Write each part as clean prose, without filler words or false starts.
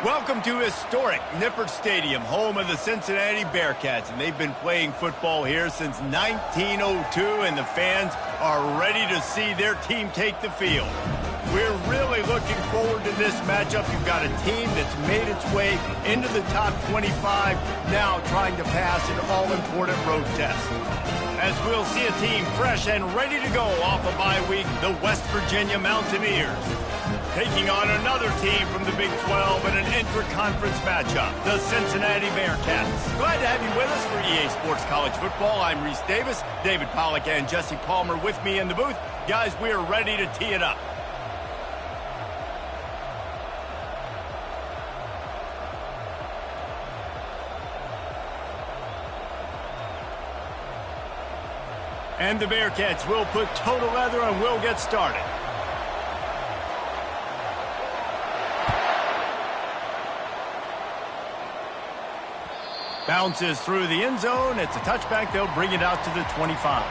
Welcome to historic Nippert Stadium, home of the Cincinnati Bearcats, and they've been playing football here since 1902, and the fans are ready to see their team take the field. We're really looking forward to this matchup. You've got a team that's made its way into the top 25, now trying to pass an all-important road test. As we'll see a team fresh and ready to go off a bye week, the West Virginia Mountaineers, taking on another team from the Big 12 in an intra-conference matchup, the Cincinnati Bearcats. Glad to have you with us for EA Sports College Football. I'm Reese Davis, David Pollack and Jesse Palmer with me in the booth. Guys, we are ready to tee it up. And the Bearcats will put total leather and we'll get started. Bounces through the end zone. It's a touchback. They'll bring it out to the 25.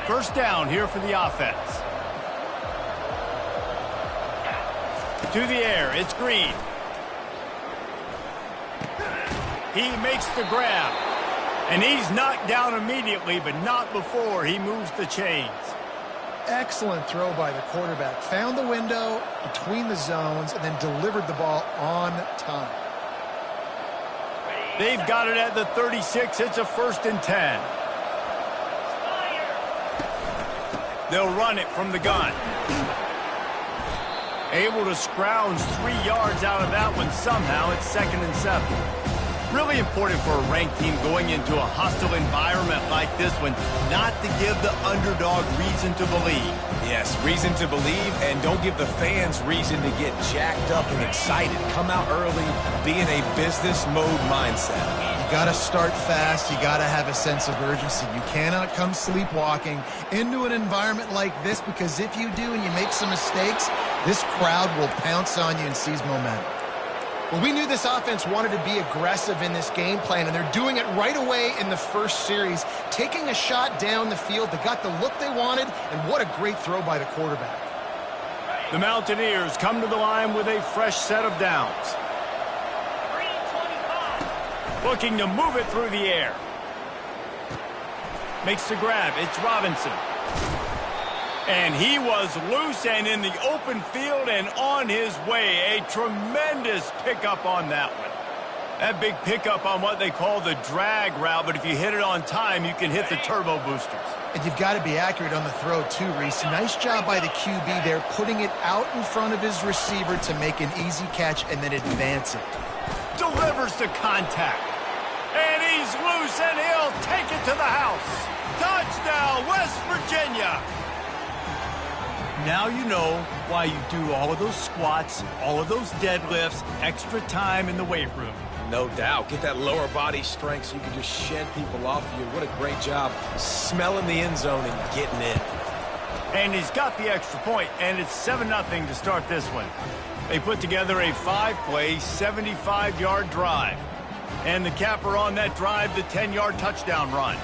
First down here for the offense. To the air, it's Green. He makes the grab, and he's knocked down immediately, but not before he moves the chains. Excellent throw by the quarterback. Found the window between the zones and then delivered the ball on time. They've got it at the 36. It's a 1st and 10. They'll run it from the gun. Able to scrounge 3 yards out of that one somehow. It's 2nd and 7. Really important for a ranked team going into a hostile environment like this one, not to give the underdog reason to believe. Yes, reason to believe, and don't give the fans reason to get jacked up and excited. Come out early, be in a business mode mindset. You got to start fast. You got to have a sense of urgency. You cannot come sleepwalking into an environment like this, because if you do and you make some mistakes, this crowd will pounce on you and seize momentum. Well, we knew this offense wanted to be aggressive in this game plan, and they're doing it right away in the first series, taking a shot down the field. They got the look they wanted, and what a great throw by the quarterback. The Mountaineers come to the line with a fresh set of downs. Looking to move it through the air. Makes the grab. It's Robinson. And he was loose and in the open field and on his way. A tremendous pickup on that one. That big pickup on what they call the drag route, but if you hit it on time, you can hit the turbo boosters. And you've got to be accurate on the throw too, Reese. Nice job by the QB there, putting it out in front of his receiver to make an easy catch and then advance it. Delivers the contact. And he's loose, and he'll take it to the house. Touchdown, West Virginia. Now you know why you do all of those squats, all of those deadlifts, extra time in the weight room. No doubt. Get that lower body strength so you can just shed people off of you. What a great job smelling the end zone and getting in. And he's got the extra point, and it's 7-0 to start this one. They put together a 5-play, 75-yard drive. And the capper on that drive, the 10-yard touchdown run.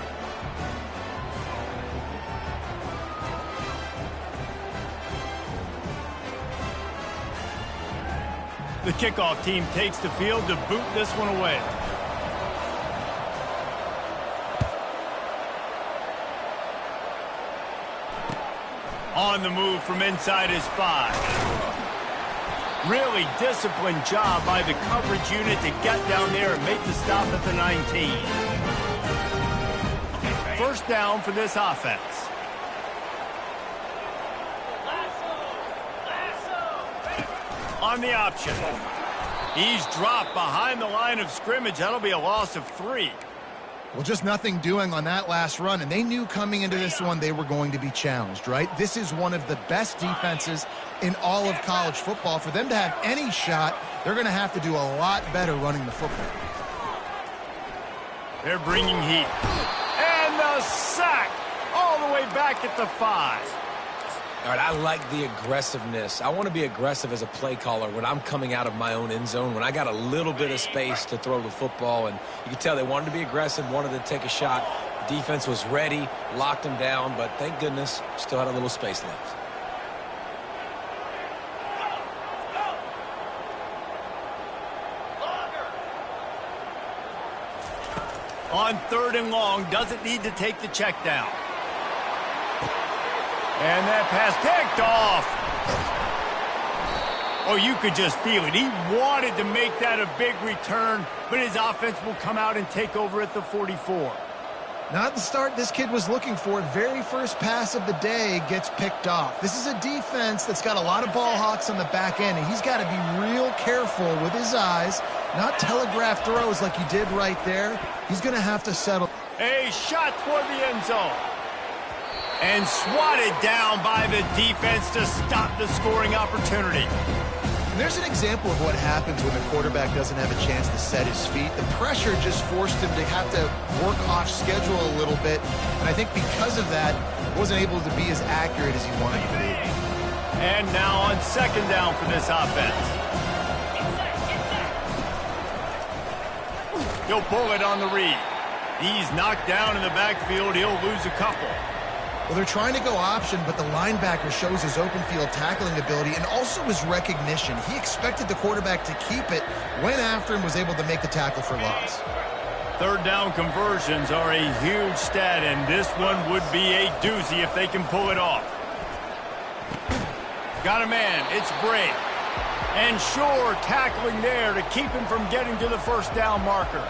The kickoff team takes the field to boot this one away. On the move from inside his 5. Really disciplined job by the coverage unit to get down there and make the stop at the 19. First down for this offense. On the option. He's dropped behind the line of scrimmage. That'll be a loss of 3. Well, just nothing doing on that last run, and they knew coming into this one they were going to be challenged, right? This is one of the best defenses in all of college football. For them to have any shot, they're going to have to do a lot better running the football. They're bringing heat. And the sack all the way back at the 5. All right, I like the aggressiveness. I want to be aggressive as a play caller when I'm coming out of my own end zone, when I got a little bit of space to throw the football. And you can tell they wanted to be aggressive, wanted to take a shot. Defense was ready, locked them down, but thank goodness, still had a little space left. On 3rd and long, doesn't need to take the check down. And that pass picked off. Oh, you could just feel it. He wanted to make that a big return, but his offense will come out and take over at the 44. Not the start this kid was looking for. Very first pass of the day gets picked off. This is a defense that's got a lot of ball hawks on the back end, and he's got to be real careful with his eyes, not telegraph throws like he did right there. He's going to have to settle. A shot toward the end zone. And swatted down by the defense to stop the scoring opportunity. And there's an example of what happens when the quarterback doesn't have a chance to set his feet. The pressure just forced him to have to work off schedule a little bit. And I think because of that, he wasn't able to be as accurate as he wanted to be. And now on 2nd down for this offense. He'll pull it on the read. He's knocked down in the backfield. He'll lose a couple. Well, they're trying to go option, but the linebacker shows his open field tackling ability and also his recognition. He expected the quarterback to keep it, went after him, was able to make the tackle for loss. 3rd down conversions are a huge stat, and this one would be a doozy if they can pull it off. Got a man. It's Bray. And Shore tackling there to keep him from getting to the 1st down marker.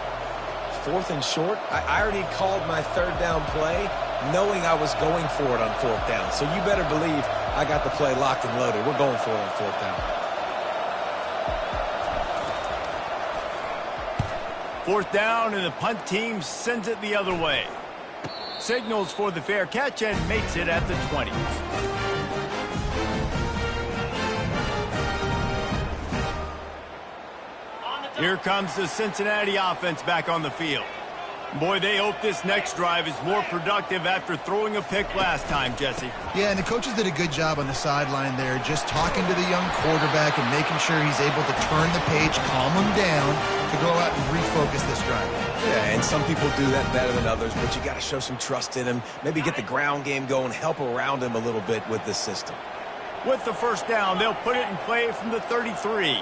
4th and short. I already called my 3rd down play, knowing I was going for it on 4th down. So you better believe I got the play locked and loaded. We're going for it on 4th down. 4th down, and the punt team sends it the other way. Signals for the fair catch and makes it at the 20. Here comes the Cincinnati offense back on the field. Boy, they hope this next drive is more productive after throwing a pick last time, Jesse. Yeah, and the coaches did a good job on the sideline there, just talking to the young quarterback and making sure he's able to turn the page, calm him down to go out and refocus this drive. Yeah, and some people do that better than others, but you got to show some trust in him. Maybe get the ground game going, help around him a little bit with this system. With the 1st down, they'll put it in play from the 33.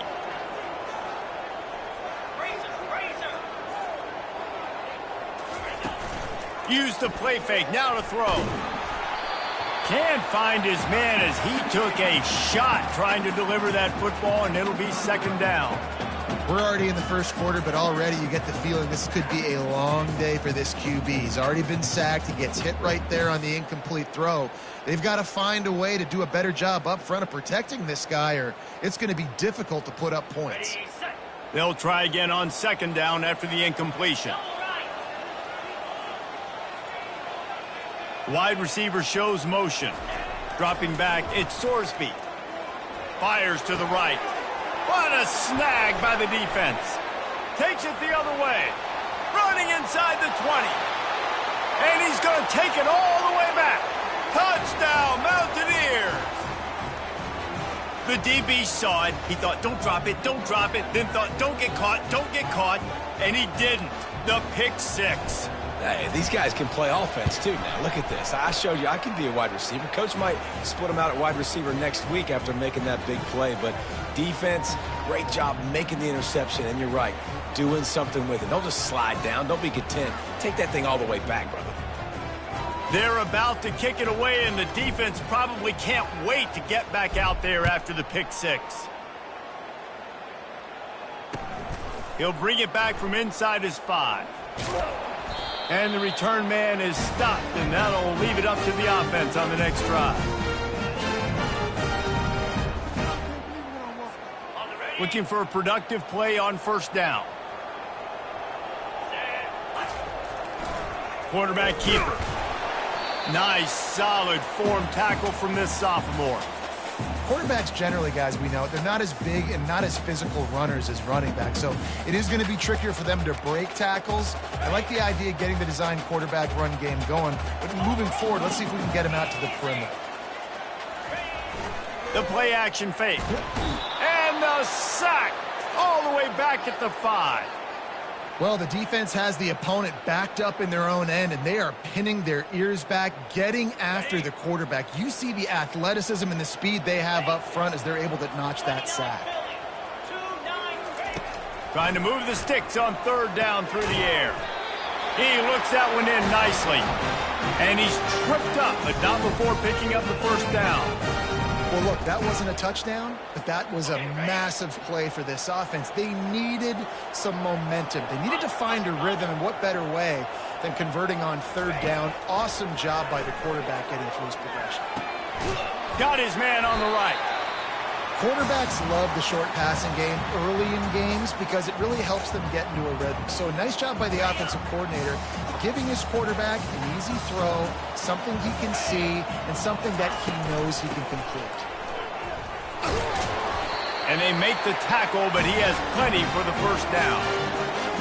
Use the play fake, now to throw. Can't find his man as he took a shot trying to deliver that football, and it'll be 2nd down. We're already in the 1st quarter, but already you get the feeling this could be a long day for this QB. He's already been sacked. He gets hit right there on the incomplete throw. They've got to find a way to do a better job up front of protecting this guy, or it's going to be difficult to put up points. They'll try again on 2nd down after the incompletion. Wide receiver shows motion. Dropping back, it's Sorsby. Fires to the right. What a snag by the defense. Takes it the other way. Running inside the 20. And he's going to take it all the way back. Touchdown, Mountaineers. The DB saw it. He thought, don't drop it, don't drop it. Then thought, don't get caught, don't get caught. And he didn't. The pick 6. Hey, these guys can play offense, too, now. Look at this. I showed you I can be a wide receiver. Coach might split him out at wide receiver next week after making that big play. But defense, great job making the interception. And you're right, doing something with it. Don't just slide down. Don't be content. Take that thing all the way back, brother. They're about to kick it away, and the defense probably can't wait to get back out there after the pick 6. He'll bring it back from inside his 5. And the return man is stopped, and that'll leave it up to the offense on the next drive. Looking for a productive play on 1st down. Quarterback keeper. Nice, solid form tackle from this sophomore. Quarterbacks generally, guys, we know, they're not as big and not as physical runners as running backs, so it is going to be trickier for them to break tackles. I like the idea of getting the design quarterback run game going, but moving forward, let's see if we can get him out to the perimeter. The play action fake. And the sack all the way back at the 5. Well, the defense has the opponent backed up in their own end, and they are pinning their ears back, getting after the quarterback. You see the athleticism and the speed they have up front as they're able to notch that sack. Trying to move the sticks on 3rd down through the air. He looks that one in nicely. And he's tripped up, but not before picking up the 1st down. Well, look, that wasn't a touchdown, but that was a massive play for this offense. They needed some momentum. They needed to find a rhythm, and what better way than converting on 3rd down. Awesome job by the quarterback getting through his progression. Got his man on the right. Quarterbacks love the short passing game early in games because it really helps them get into a rhythm. So a nice job by the offensive coordinator giving his quarterback an easy throw, something he can see, and something that he knows he can complete. And they make the tackle, but he has plenty for the 1st down.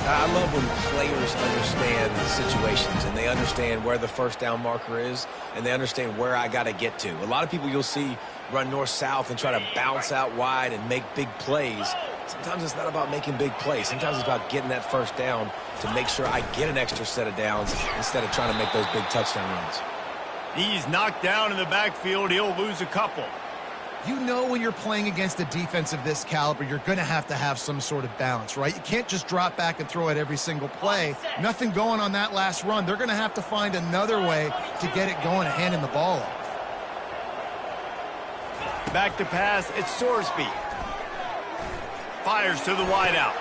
I love when players understand situations and they understand where the 1st down marker is and they understand where I got to get to. A lot of people you'll see run north-south and try to bounce out wide and make big plays. Sometimes it's not about making big plays. Sometimes it's about getting that 1st down to make sure I get an extra set of downs instead of trying to make those big touchdown runs. He's knocked down in the backfield. He'll lose a couple. You know when you're playing against a defense of this caliber, you're going to have some sort of balance, right? You can't just drop back and throw it every single play. Nothing going on that last run. They're going to have to find another way to get it going and handing the ball off. Back to pass, it's Sorsby. Fires to the wideout.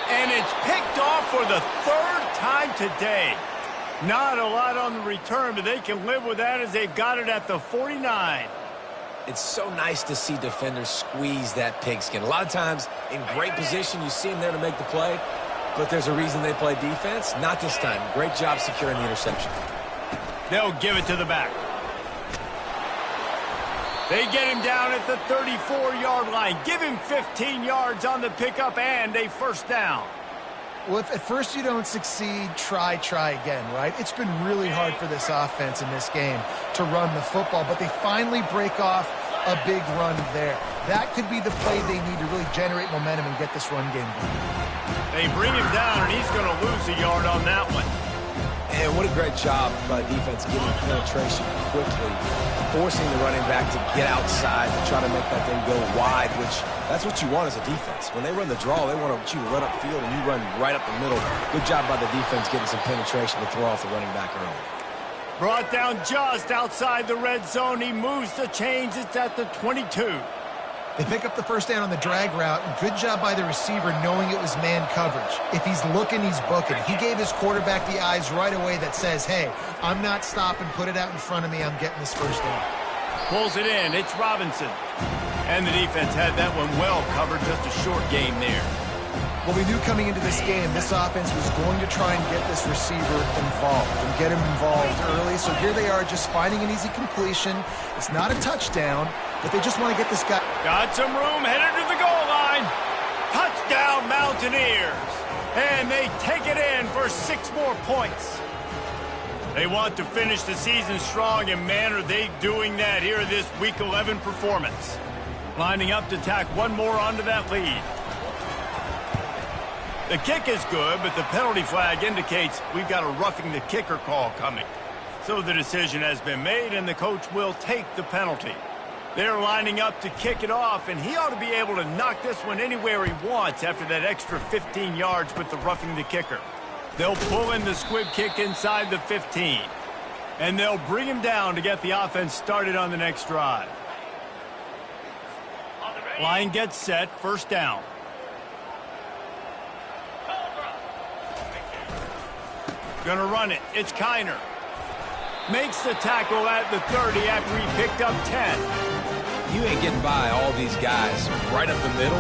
And it's picked off for the 3rd time today. Not a lot on the return, but they can live with that as they've got it at the 49. It's so nice to see defenders squeeze that pigskin. A lot of times, in great position, you see them there to make the play, but there's a reason they play defense. Not this time. Great job securing the interception. They'll give it to the back. They get him down at the 34-yard line. Give him 15 yards on the pickup and a 1st down. Well, if at first you don't succeed, try again, right? It's been really hard for this offense in this game to run the football, but they finally break off a big run there. That could be the play they need to really generate momentum and get this run game going. They bring him down, and he's going to lose a yard on that one. And what a great job by defense getting penetration quickly, forcing the running back to get outside to try to make that thing go wide, which that's what you want as a defense. When they run the draw, they want you to run up field, and you run right up the middle. Good job by the defense getting some penetration to throw off the running back early. Brought down just outside the red zone. He moves the chains. It's at the 22. They pick up the 1st down on the drag route. Good job by the receiver knowing it was man coverage. If he's looking, he's booking. He gave his quarterback the eyes right away that says, hey, I'm not stopping. Put it out in front of me. I'm getting this 1st down. Pulls it in. It's Robinson. And the defense had that one well covered. Just a short game there. Well, we knew coming into this game, this offense was going to try and get this receiver involved and get him involved early. So here they are just finding an easy completion. It's not a touchdown, but they just want to get this guy. Got some room, headed to the goal line. Touchdown, Mountaineers. And they take it in for 6 more points. They want to finish the season strong, and man, are they doing that here in this Week 11 performance. Lining up to tack one more onto that lead. The kick is good, but the penalty flag indicates we've got a roughing the kicker call coming. So the decision has been made, and the coach will take the penalty. They're lining up to kick it off, and he ought to be able to knock this one anywhere he wants after that extra 15 yards with the roughing the kicker. They'll pull in the squib kick inside the 15, and they'll bring him down to get the offense started on the next drive. Line gets set, 1st down. Gonna run it. It's Kiner. Makes the tackle at the 30 after he picked up 10. You ain't getting by all these guys right up the middle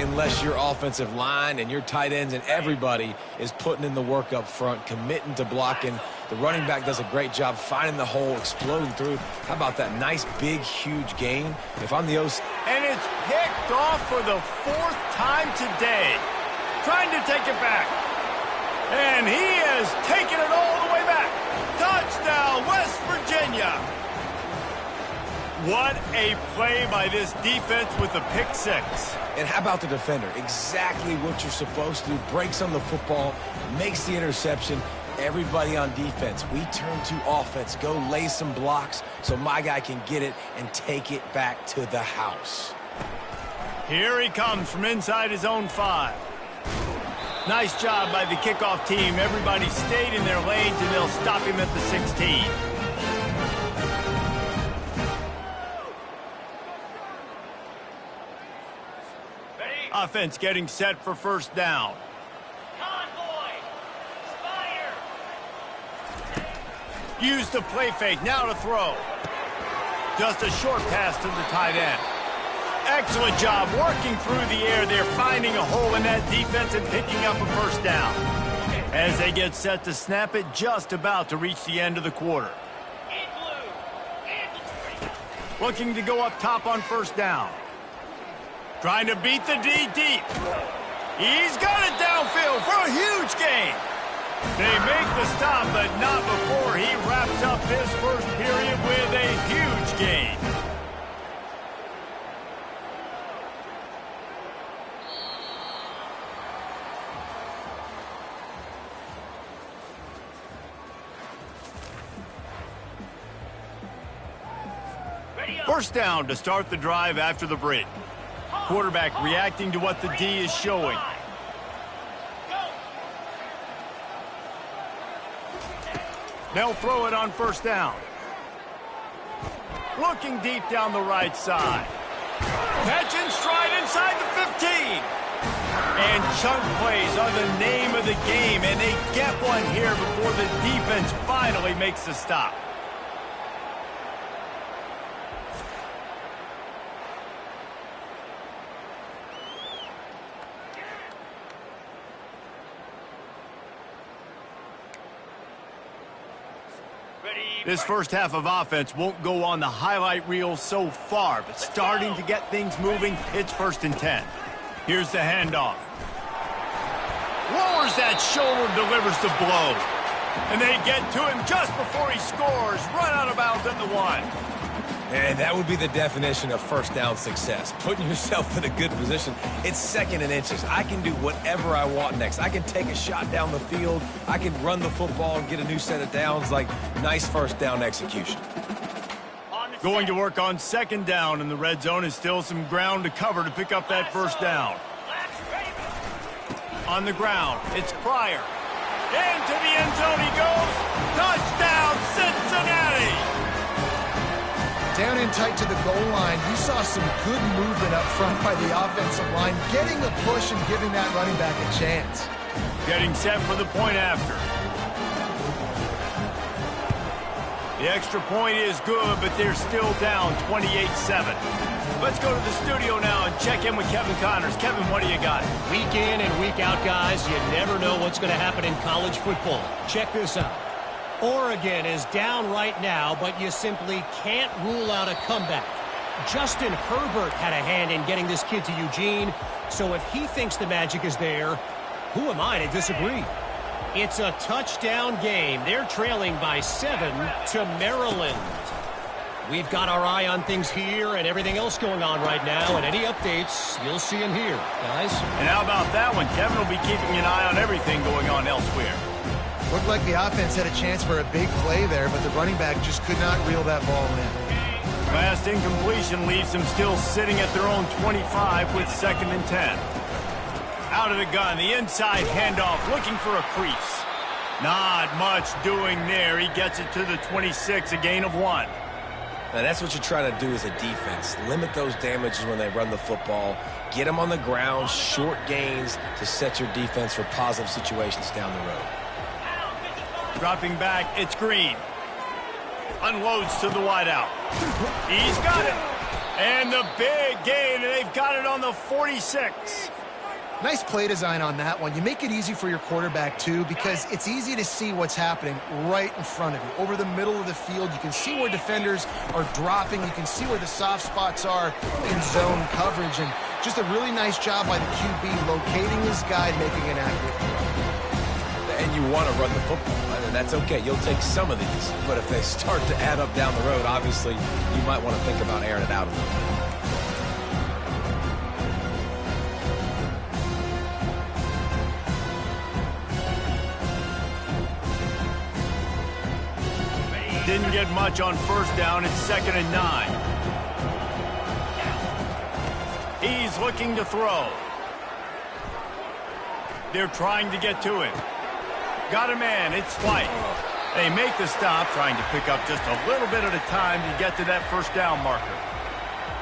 unless your offensive line and your tight ends and everybody is putting in the work up front, committing to blocking. The running back does a great job finding the hole, exploding through. How about that nice, big, huge gain? If I'm the OC. And it's picked off for the 4th time today. Trying to take it back. And he has taken it all the way back. Touchdown, West Virginia. What a play by this defense with a pick six. And how about the defender? Exactly what you're supposed to do. Breaks on the football, makes the interception. Everybody on defense, we turn to offense. Go lay some blocks so my guy can get it and take it back to the house. Here he comes from inside his own 5. Nice job by the kickoff team. Everybody stayed in their lanes, and they'll stop him at the 16. Offense getting set for first down. Use the play fake. Now to throw. Just a short pass to the tight end. Excellent job working through the air. They're finding a hole in that defense and picking up a first down. As they get set to snap it, just about to reach the end of the quarter. Looking to go up top on first down. Trying to beat the D deep. He's got it downfield for a huge gain. They make the stop, but not before he wraps up this first period with a huge gain. First down to start the drive after the break. Quarterback reacting to what the D is showing. They'll throw it on first down. Looking deep down the right side. Catch and stride inside the 15. And chunk plays are the name of the game, and they get one here before the defense finally makes the stop. This first half of offense won't go on the highlight reel so far, but starting to get things moving, it's 1st and 10. Here's the handoff. Lowers that shoulder, delivers the blow. And they get to him just before he scores. Run out of bounds at the 1. And that would be the definition of first down success. Putting yourself in a good position. It's 2nd and inches. I can do whatever I want next. I can take a shot down the field. I can run the football and get a new set of downs. Like, nice first down execution. Going to work on 2nd down, and the red zone is still some ground to cover to pick up that first down. On the ground, it's Pryor. Into the end zone he goes. Touchdown, Cincinnati! Down in tight to the goal line, you saw some good movement up front by the offensive line, getting a push and giving that running back a chance. Getting set for the point after. The extra point is good, but they're still down 28-7. Let's go to the studio now and check in with Kevin Connors. Kevin, what do you got? Week in and week out, guys, you never know what's going to happen in college football. Check this out. Oregon is down right now, but you simply can't rule out a comeback. Justin Herbert had a hand in getting this kid to Eugene, so if he thinks the magic is there, who am I to disagree? It's a touchdown game. They're trailing by 7 to Maryland. We've got our eye on things here and everything else going on right now, and any updates, you'll see them here, guys. And how about that one? Kevin will be keeping an eye on everything going on elsewhere. Looked like the offense had a chance for a big play there, but the running back just could not reel that ball in. Last incompletion leaves them still sitting at their own 25 with 2nd and 10. Out of the gun, the inside handoff, looking for a crease. Not much doing there. He gets it to the 26, a gain of 1. Now, that's what you try to do as a defense. Limit those damages when they run the football. Get them on the ground, short gains to set your defense for positive situations down the road. Dropping back, it's Green. Unloads to the wideout. He's got it. And the big gain, and they've got it on the 46. Nice play design on that one. You make it easy for your quarterback, too, because it's easy to see what's happening right in front of you. Over the middle of the field, you can see where defenders are dropping. You can see where the soft spots are in zone coverage. And just a really nice job by the QB locating his guy, making an accurate throw. And you want to run the football. And that's okay. You'll take some of these. But if they start to add up down the road, obviously, you might want to think about airing it out a little bit. Didn't get much on first down. It's 2nd and 9. He's looking to throw. They're trying to get to him. Got a man. It's White. They make the stop, trying to pick up just a little bit at a time to get to that first down marker.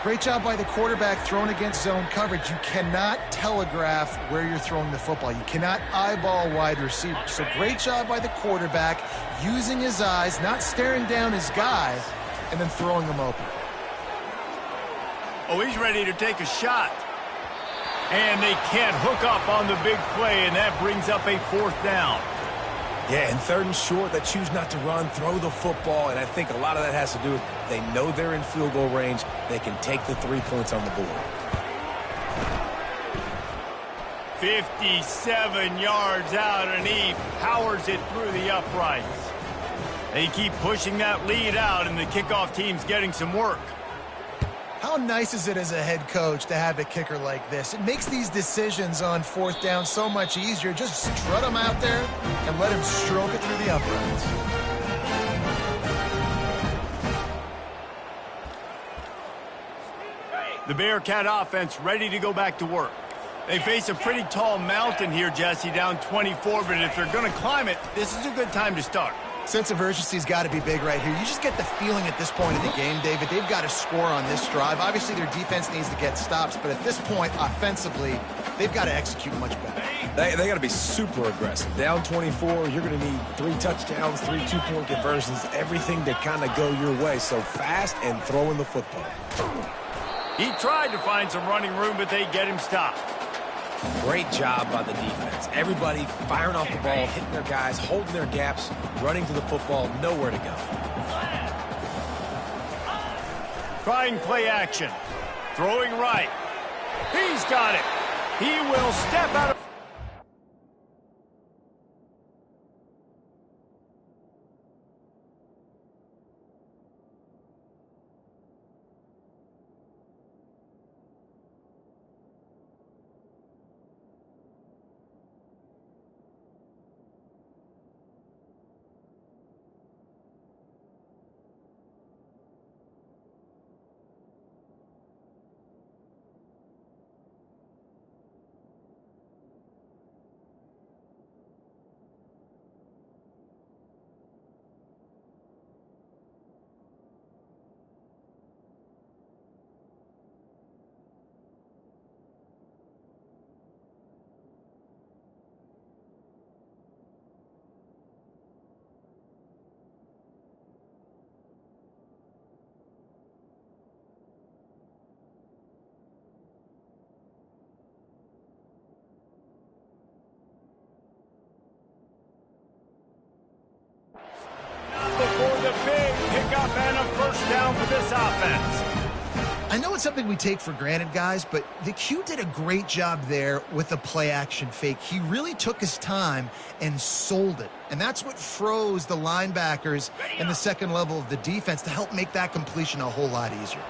Great job by the quarterback throwing against zone coverage. You cannot telegraph where you're throwing the football. You cannot eyeball wide receiver. So great job by the quarterback using his eyes, not staring down his guy, and then throwing him open. Oh, he's ready to take a shot. And they can't hook up on the big play, and that brings up a 4th down. Yeah, and 3rd and short, they choose not to run, throw the football, and I think a lot of that has to do with they know they're in field goal range. They can take the 3 points on the board. 57 yards out, and he powers it through the uprights. They keep pushing that lead out, and the kickoff team's getting some work. How nice is it as a head coach to have a kicker like this? It makes these decisions on 4th down so much easier. Just strut him out there and let him stroke it through the uprights. The Bearcat offense ready to go back to work. They face a pretty tall mountain here, Jesse, down 24, but if they're going to climb it, this is a good time to start. Sense of urgency's got to be big right here. You just get the feeling at this point in the game, David, they've got to score on this drive. Obviously, their defense needs to get stops, but at this point, offensively, they've got to execute much better. They got to be super aggressive. Down 24, you're going to need 3 touchdowns, 3 two-point conversions, everything to kind of go your way. So fast and throwing the football. He tried to find some running room, but they get him stopped. Great job by the defense. Everybody firing off the ball, hitting their guys, holding their gaps, running to the football, nowhere to go. Trying play action. Throwing right. He's got it. He will step out of... Before the big pickup and a first down for this offense. I know it's something we take for granted, guys, but the Q did a great job there with the play-action fake. He really took his time and sold it, and that's what froze the linebackers and the second level of the defense to help make that completion a whole lot easier.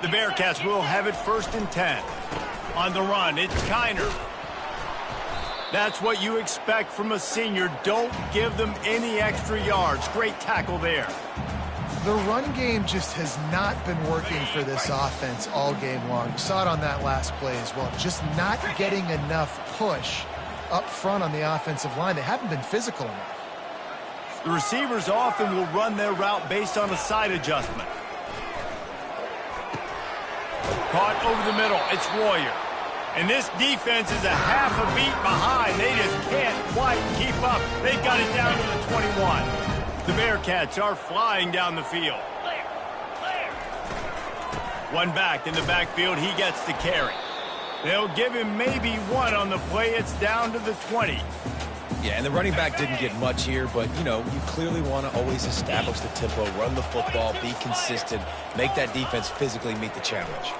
The Bearcats will have it 1st and 10. On the run, it's Kiner. That's what you expect from a senior. Don't give them any extra yards. Great tackle there. The run game just has not been working for this offense all game long. You saw it on that last play as well. Just not getting enough push up front on the offensive line. They haven't been physical enough. The receivers often will run their route based on a side adjustment. Caught over the middle. It's Royer. And this defense is a half a beat behind. They just can't quite keep up. They've got it down to the 21. The Bearcats are flying down the field. One back in the backfield. He gets the carry. They'll give him maybe one on the play. It's down to the 20. Yeah, and the running back didn't get much here, but, you know, you clearly want to always establish the tempo, run the football, be consistent, make that defense physically meet the challenge.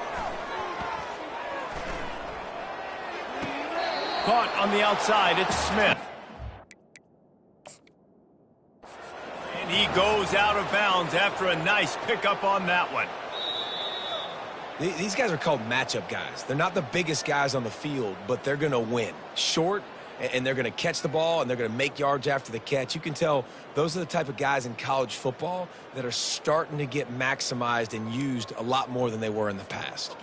Caught on the outside, it's Smith. he goes out of bounds after a nice pickup on that one. These guys are called matchup guys. They're not the biggest guys on the field, but they're going to win. Short, and they're going to catch the ball, and they're going to make yards after the catch. You can tell those are the type of guys in college football that are starting to get maximized and used a lot more than they were in the past.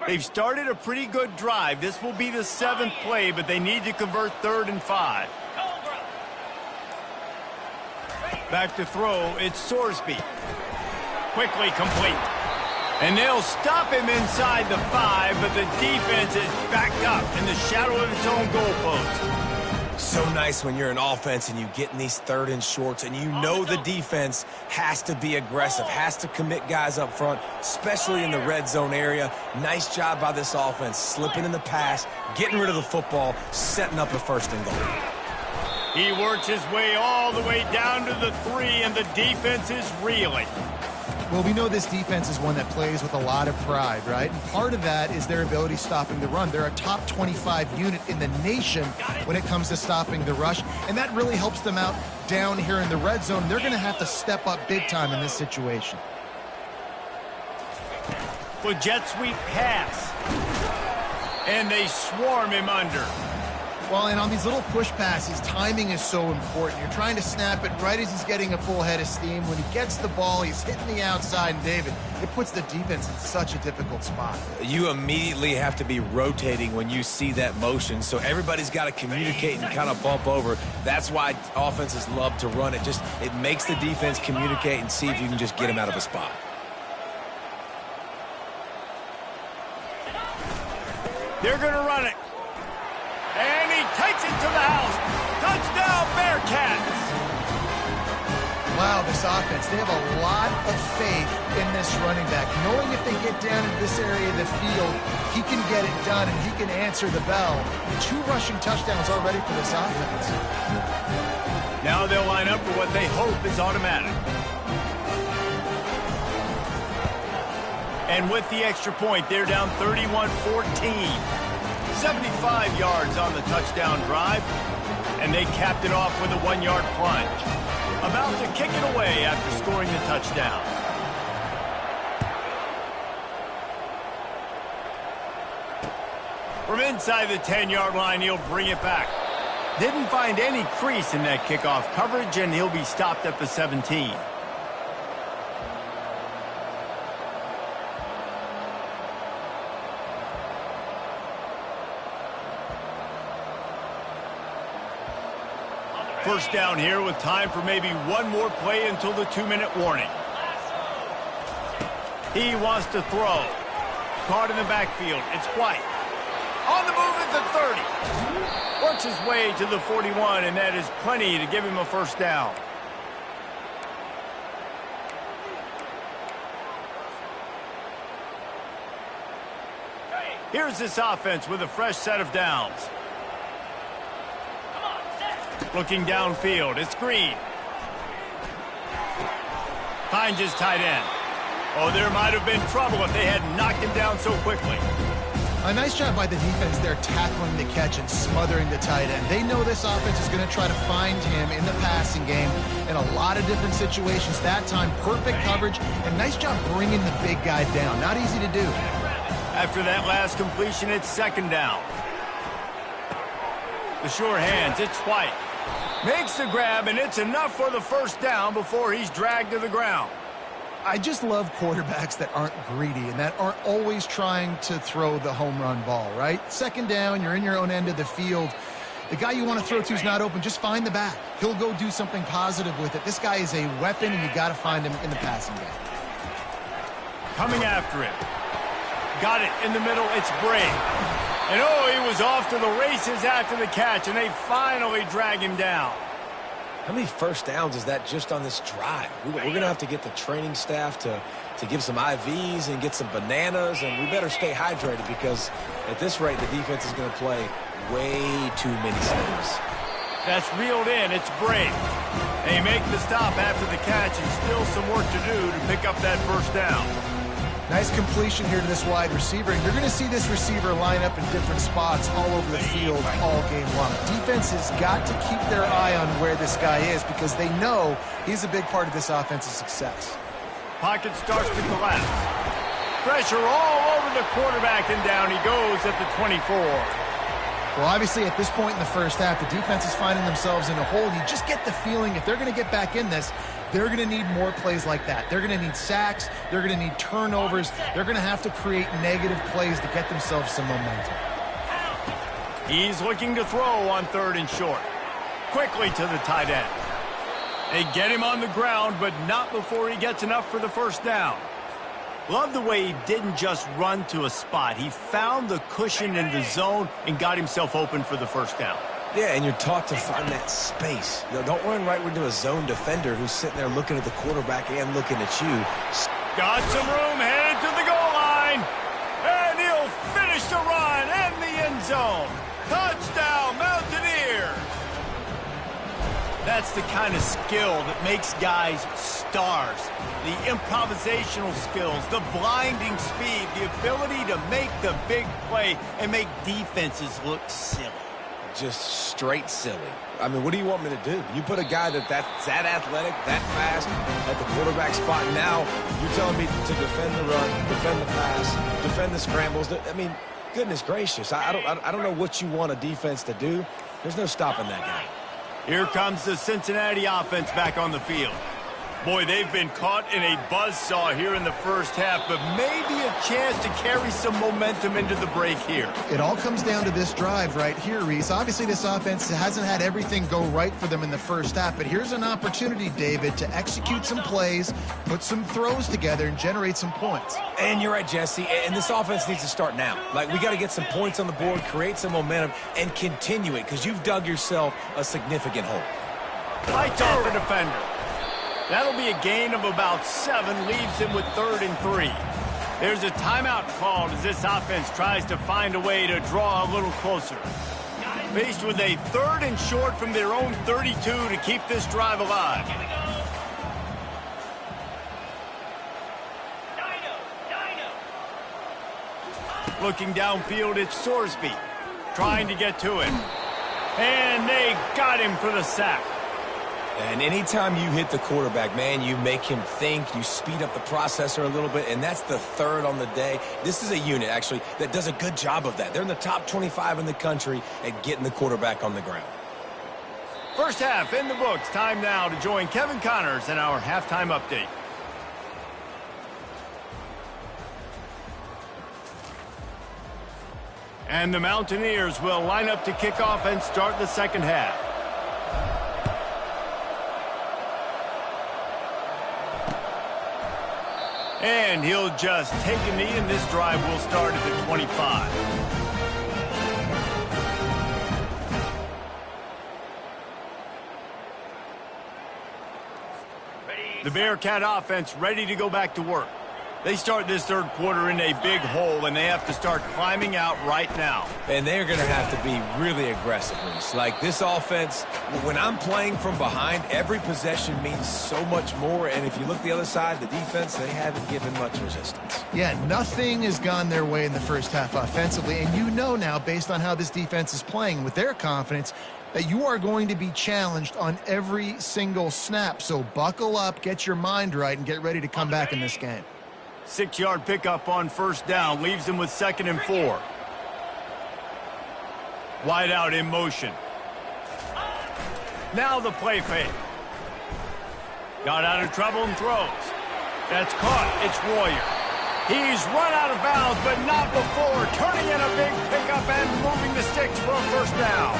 They've started a pretty good drive. This will be the 7th play, but they need to convert 3rd and 5. Back to throw, it's Sorsby. Quickly complete. And they'll stop him inside the 5, but the defense is backed up in the shadow of its own goalpost. So nice when you're an offense and you get in these 3rd and shorts and you know the defense has to be aggressive, has to commit guys up front, especially in the red zone area. Nice job by this offense, slipping in the pass, getting rid of the football, setting up a 1st and goal. He works his way all the way down to the 3, and the defense is reeling. Well, we know this defense is one that plays with a lot of pride, right? And part of that is their ability stopping the run. They're a top 25 unit in the nation when it comes to stopping the rush, and that really helps them out down here in the red zone. They're going to have to step up big time in this situation. With jet sweep pass, and they swarm him under. Well, and on these little push passes, timing is so important. You're trying to snap it right as he's getting a full head of steam. When he gets the ball, he's hitting the outside, and David, it puts the defense in such a difficult spot. You immediately have to be rotating when you see that motion, so everybody's got to communicate and kind of bump over. That's why offenses love to run it. It makes the defense communicate and see if you can just get him out of a spot. They're going to run it. And he takes it to the house. Touchdown, Bearcats. Wow, this offense, they have a lot of faith in this running back. Knowing if they get down into this area of the field, he can get it done and he can answer the bell. 2 rushing touchdowns already for this offense. Now they'll line up for what they hope is automatic. And with the extra point, they're down 31-14. 75 yards on the touchdown drive, and they capped it off with a 1-yard plunge. About to kick it away after scoring the touchdown. From inside the 10-yard line, he'll bring it back. Didn't find any crease in that kickoff coverage, and he'll be stopped at the 17. First down here with time for maybe one more play until the 2-minute warning. He wants to throw. Caught in the backfield. It's White. On the move at the 30. Works his way to the 41, and that is plenty to give him a first down. Here's this offense with a fresh set of downs. Looking downfield, it's Green. Finds his tight end. Oh, there might have been trouble if they had knocked him down so quickly. A nice job by the defense there, tackling the catch and smothering the tight end. They know this offense is going to try to find him in the passing game in a lot of different situations. That time, perfect coverage, and nice job bringing the big guy down. Not easy to do. After that last completion, it's 2nd down. The sure hands, it's White. Makes the grab, and it's enough for the first down before he's dragged to the ground. I just love quarterbacks that aren't greedy and that aren't always trying to throw the home run ball, right? 2nd down, you're in your own end of the field. The guy you want to throw to is not open. Just find the back. He'll go do something positive with it. This guy is a weapon, and you got to find him in the passing game. Coming after him. Got it in the middle. It's Bray. And oh, he was off to the races after the catch, and they finally drag him down. How many first downs is that just on this drive? We're going to have to get the training staff to give some IVs and get some bananas, and we better stay hydrated because at this rate, the defense is going to play way too many snaps. That's reeled in. It's Bray. They make the stop after the catch, and still some work to do to pick up that first down. Nice completion here to this wide receiver. And you're going to see this receiver line up in different spots all over the field all game long. Defense has got to keep their eye on where this guy is because they know he's a big part of this offense's success. Pocket starts to collapse. Pressure all over the quarterback, and down he goes at the 24. Well, obviously, at this point in the first half, the defense is finding themselves in a hole. You just get the feeling if they're going to get back in this, they're going to need more plays like that. They're going to need sacks. They're going to need turnovers. They're going to have to create negative plays to get themselves some momentum. He's looking to throw on 3rd and short. Quickly to the tight end. They get him on the ground, but not before he gets enough for the first down. Love the way he didn't just run to a spot. He found the cushion in the zone and got himself open for the first down. Yeah, and you're taught to find that space. You know, don't run right into a zone defender who's sitting there looking at the quarterback and looking at you. Got some room, headed to the goal line. And he'll finish the run in the end zone. Touchdown, Mountaineers. That's the kind of skill that makes guys stars. The improvisational skills, the blinding speed, the ability to make the big play and make defenses look silly. Just straight silly. I mean, what do you want me to do? You put a guy that's that athletic, that fast at the quarterback spot. Now you're telling me to defend the run, defend the pass, defend the scrambles. I mean, goodness gracious. I don't know what you want a defense to do. There's no stopping that guy. Here comes the Cincinnati offense back on the field. Boy, they've been caught in a buzzsaw here in the first half, but maybe a chance to carry some momentum into the break here. It all comes down to this drive right here, Reese. Obviously, this offense hasn't had everything go right for them in the first half, but here's an opportunity, David, to execute some plays, put some throws together, and generate some points. And you're right, Jesse, and this offense needs to start now. Like, we got to get some points on the board, create some momentum, and continue it, because you've dug yourself a significant hole. Lights off the defender. That'll be a gain of about 7, leaves him with 3rd and 3. There's a timeout called as this offense tries to find a way to draw a little closer. Faced with a 3rd and short from their own 32 to keep this drive alive. Looking downfield, it's Sorsby trying to get to him. And they got him for the sack. And anytime you hit the quarterback, man, you make him think, you speed up the processor a little bit, and that's the 3rd on the day. This is a unit, actually, that does a good job of that. They're in the top 25 in the country at getting the quarterback on the ground. First half in the books. Time now to join Kevin Connors in our halftime update. And the Mountaineers will line up to kick off and start the second half. And he'll just take a knee, and this drive will start at the 25. The Bearcat offense ready to go back to work. They start this third quarter in a big hole, and they have to start climbing out right now. And they're going to have to be really aggressive. Like this offense, when I'm playing from behind, every possession means so much more. And if you look the other side, the defense, they haven't given much resistance. Yeah, nothing has gone their way in the first half offensively. And you know now, based on how this defense is playing with their confidence, that you are going to be challenged on every single snap. So buckle up, get your mind right, and get ready to come back in this game. 6-yard pickup on first down leaves them with 2nd and 4. Wide out in motion. Now the play fake. Got out of trouble and throws. That's caught. It's Royer. He's run out of bounds, but not before turning in a big pickup and moving the sticks for a first down.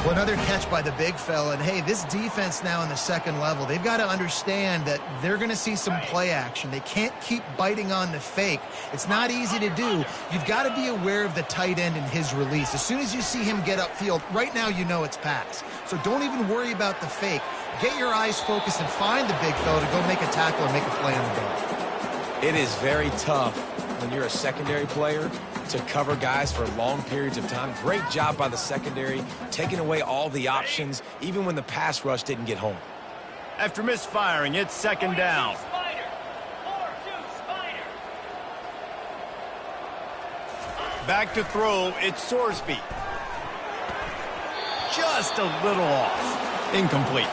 Well, another catch by the big fella. And, hey, this defense now in the second level, they've got to understand that they're going to see some play action. They can't keep biting on the fake. It's not easy to do. You've got to be aware of the tight end and his release. As soon as you see him get upfield, right now you know it's pass. So don't even worry about the fake. Get your eyes focused and find the big fella to go make a tackle or make a play on the ball. It is very tough when you're a secondary player to cover guys for long periods of time. Great job by the secondary, taking away all the options, even when the pass rush didn't get home. After misfiring, it's 2nd down. Back to throw, it's Sorsby. Just a little off. Incomplete.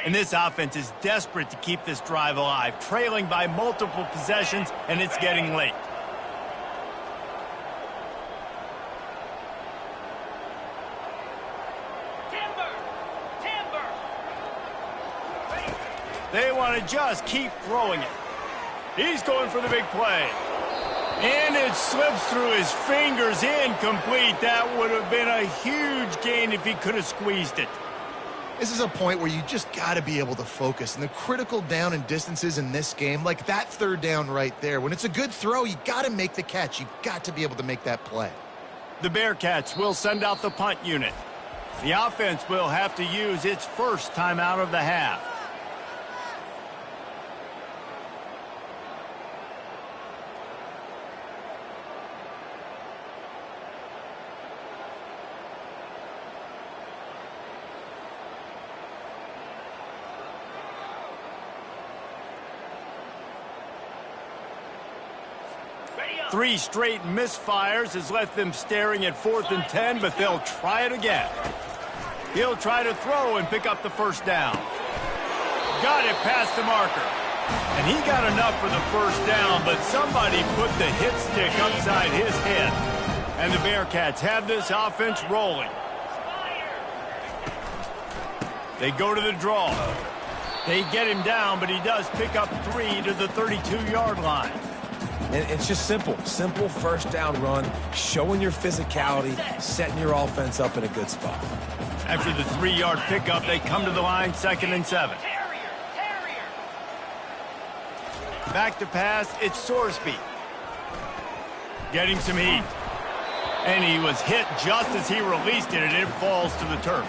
And this offense is desperate to keep this drive alive, trailing by multiple possessions, and it's getting late. They want to just keep throwing it. He's going for the big play. And it slips through his fingers, incomplete. That would have been a huge gain if he could have squeezed it. This is a point where you just got to be able to focus. And the critical down and distances in this game, like that third down right there, when it's a good throw, you got to make the catch. You've got to be able to make that play. The Bearcats will send out the punt unit. The offense will have to use its first timeout of the half. Three straight misfires has left them staring at 4th and 10, but they'll try it again. He'll try to throw and pick up the first down. Got it past the marker. And he got enough for the first down, but somebody put the hit stick upside his head. And the Bearcats have this offense rolling. They go to the draw. They get him down, but he does pick up 3 to the 32-yard line. And it's just simple first down run, showing your physicality, setting your offense up in a good spot. After the 3-yard pickup, they come to the line, 2nd and 7. Back to pass, it's Sorsby. Getting some heat. And he was hit just as he released it, and it falls to the turf.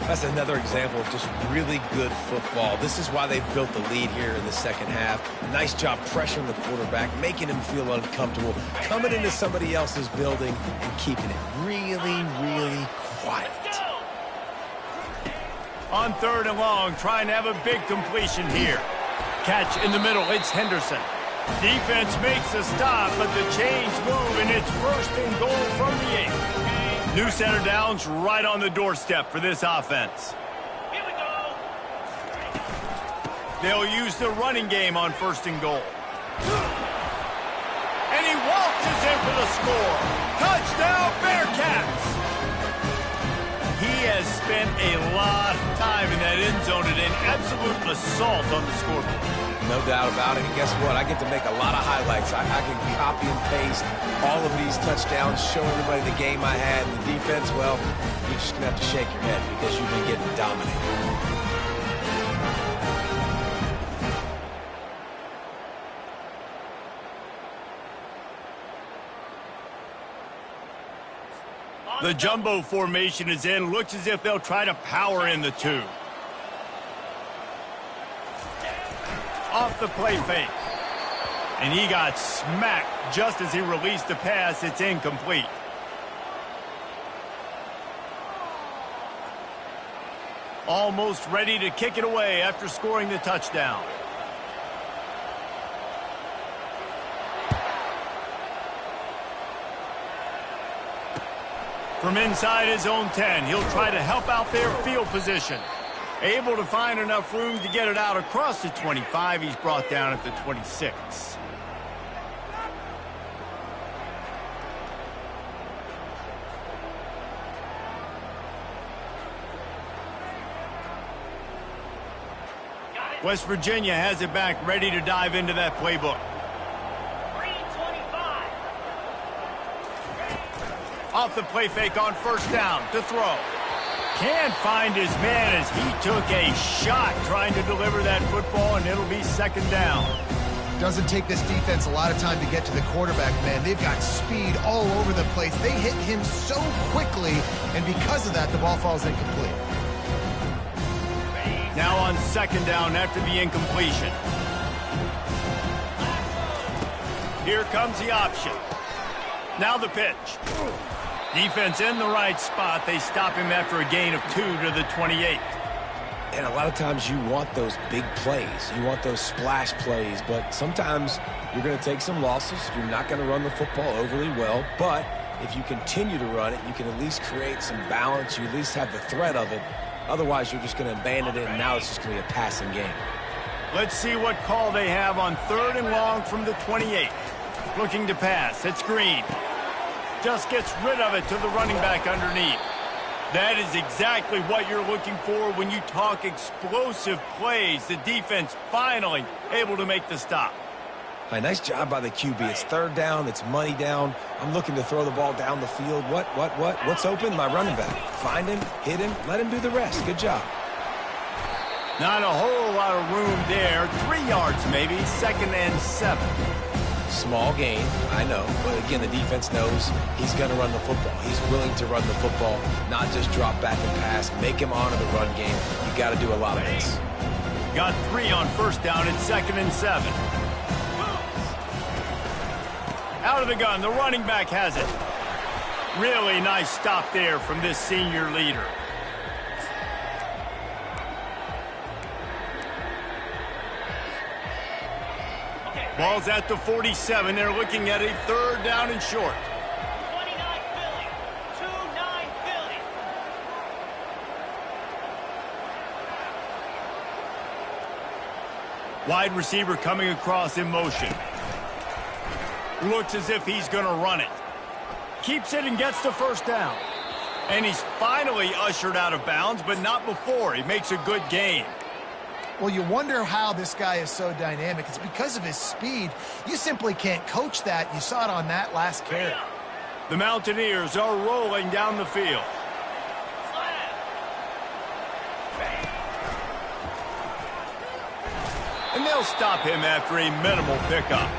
That's another example of just really good football. This is why they built the lead here in the second half. Nice job pressuring the quarterback, making him feel uncomfortable, coming into somebody else's building and keeping it really, really quiet. On 3rd and long, trying to have a big completion here. Catch in the middle, it's Henderson. Defense makes a stop, but the chains move, and it's 1st and goal from the 8. New center downs right on the doorstep for this offense. Here we go. They'll use the running game on 1st and goal. And he waltzes in for the score. Touchdown, Bearcats! He has spent a lot of time in that end zone and an absolute assault on the scoreboard. No doubt about it. And guess what? I get to make a lot of highlights. I can copy and paste all of these touchdowns, show everybody the game I had. And the defense, well, you're just going to have to shake your head because you've been getting dominated. The jumbo formation is in. Looks as if they'll try to power in the 2. Off the play fake. And he got smacked just as he released the pass. It's incomplete. Almost ready to kick it away after scoring the touchdown. From inside his own 10, he'll try to help out their field position. Able to find enough room to get it out across the 25. He's brought down at the 26. West Virginia has it back, ready to dive into that playbook. 325. Off the play fake on 1st down to throw. Can't find his man as he took a shot trying to deliver that football, and it'll be 2nd down. Doesn't take this defense a lot of time to get to the quarterback, man. They've got speed all over the place. They hit him so quickly, and because of that, the ball falls incomplete. Now on 2nd down after the incompletion. Here comes the option. Now the pitch. Defense in the right spot. They stop him after a gain of 2 to the 28. And a lot of times you want those big plays. You want those splash plays, but sometimes you're going to take some losses. You're not going to run the football overly well, but if you continue to run it, you can at least create some balance. You at least have the threat of it. Otherwise, you're just going to abandon it, and now it's just going to be a passing game. Let's see what call they have on 3rd and long from the 28. Looking to pass. It's Green. Just gets rid of it to the running back underneath. That is exactly what you're looking for when you talk explosive plays. The defense finally able to make the stop. Hey, nice job by the QB. It's 3rd down. It's money down. I'm looking to throw the ball down the field. What's open? My running back. Find him, hit him, let him do the rest. Good job. Not a whole lot of room there. 3 yards maybe. 2nd and 7. Small gain, I know. But again, the defense knows he's going to run the football. He's willing to run the football, not just drop back and pass. Make him honor the run game. You got to do a lot of this. Got 3 on 1st down and 2nd and 7. Out of the gun, the running back has it. Really nice stop there from this senior leader. Ball's at the 47. They're looking at a 3rd down and short. 29 Philly. 2-9 Philly. Wide receiver coming across in motion. Looks as if he's going to run it. Keeps it and gets the 1st down. And he's finally ushered out of bounds, but not before. He makes a good gain. Well, you wonder how this guy is so dynamic. It's because of his speed. You simply can't coach that. You saw it on that last carry. The Mountaineers are rolling down the field. And they'll stop him after a minimal pickup.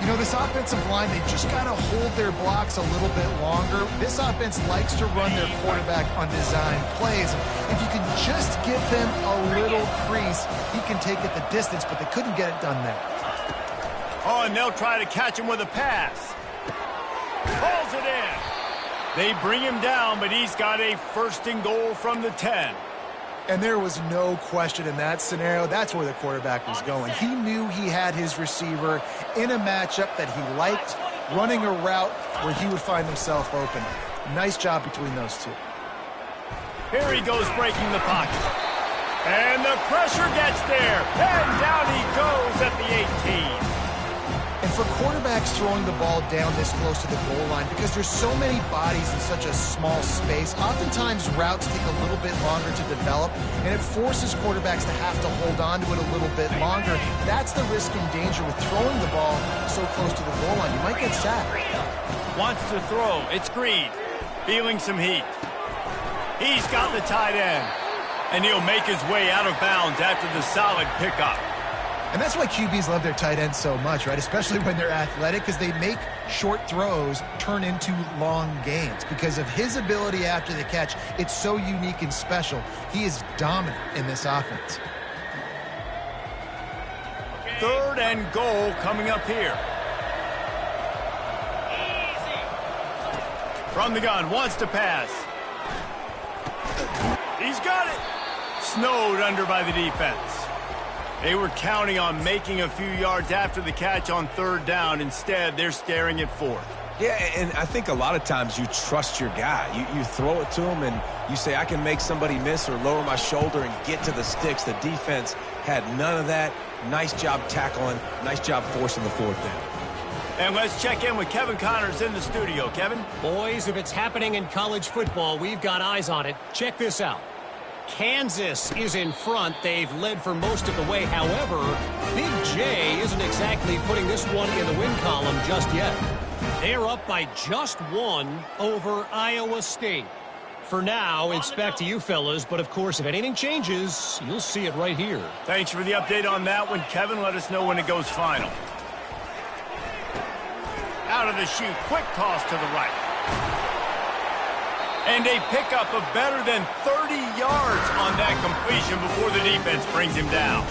You know, this offensive line, they just got to hold their blocks a little bit longer. This offense likes to run their quarterback on design plays. If you can just give him a little crease, he can take it the distance, but they couldn't get it done there. Oh, and they'll try to catch him with a pass. Pulls it in. They bring him down, but he's got a 1st and goal from the 10. And there was no question in that scenario. That's where the quarterback was going. He knew he had his receiver in a matchup that he liked, running a route where he would find himself open. Nice job between those two. Here he goes breaking the pocket. And the pressure gets there. And down he goes at the 18. And for quarterbacks throwing the ball down this close to the goal line, because there's so many bodies in such a small space, oftentimes routes take a little bit longer to develop, and it forces quarterbacks to have to hold on to it a little bit longer. That's the risk and danger with throwing the ball so close to the goal line. You might get sacked. Wants to throw. It's Green. Feeling some heat. He's got the tight end. And he'll make his way out of bounds after the solid pickup. And that's why QBs love their tight ends so much, right? Especially when they're athletic, because they make short throws turn into long gains. Because of his ability after the catch, it's so unique and special. He is dominant in this offense. 3rd and goal coming up here. From the gun, wants to pass. He's got it. Snowed under by the defense. They were counting on making a few yards after the catch on 3rd down. Instead, they're staring at 4th. Yeah, and I think a lot of times you trust your guy. You throw it to him and you say, I can make somebody miss or lower my shoulder and get to the sticks. The defense had none of that. Nice job tackling. Nice job forcing the 4th down. And let's check in with Kevin Connors in the studio. Kevin? Boys, if it's happening in college football, we've got eyes on it. Check this out. Kansas is in front. They've led for most of the way. However, Big J isn't exactly putting this one in the win column just yet. They're up by just 1 over Iowa State. For now, it's back to you fellas, but of course, if anything changes, you'll see it right here. Thanks for the update on that one, Kevin. Let us know when it goes final. Out of the chute, quick toss to the right. And a pickup of better than 30 yards on that completion before the defense brings him down.